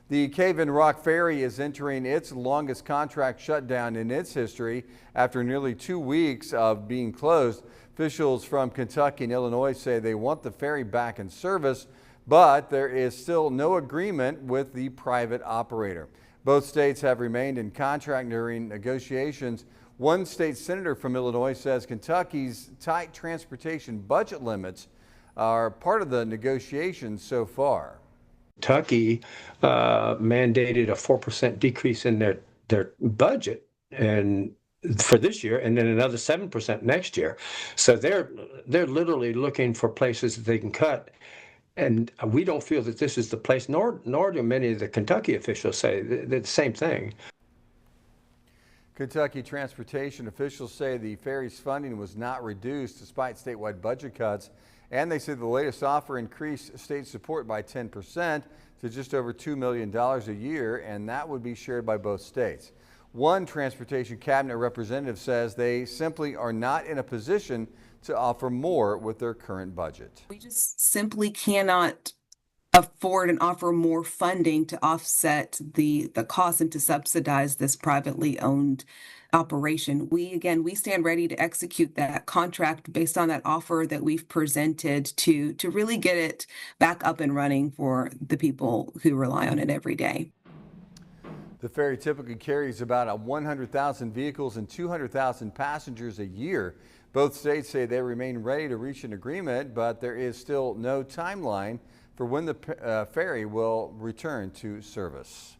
The Cave in Rock Ferry is entering its longest contract shutdown in its history after nearly 2 weeks of being closed. Officials from Kentucky and Illinois say they want the ferry back in service, but there is still no agreement with the private operator. Both states have remained in contract during negotiations. One state senator from Illinois says Kentucky's tight transportation budget limits are part of the negotiations so far. Kentucky mandated a 4% decrease in their budget and for this year, and then another 7% next year. So they're literally looking for places that they can cut. And we don't feel that this is the place, nor do many of the Kentucky officials say the same thing. Kentucky transportation officials say the ferry's funding was not reduced despite statewide budget cuts. And they say the latest offer increased state support by 10% to just over $2 million a year, and that would be shared by both states. One transportation cabinet representative says they simply are not in a position to offer more with their current budget. We just simply cannot afford and offer more funding to offset the cost and to subsidize this privately owned operation. We stand ready to execute that contract based on that offer that we've presented to really get it back up and running for the people who rely on it every day. The ferry typically carries about 100,000 vehicles and 200,000 passengers a year. Both states say they remain ready to reach an agreement, but there is still no timeline for when the ferry will return to service.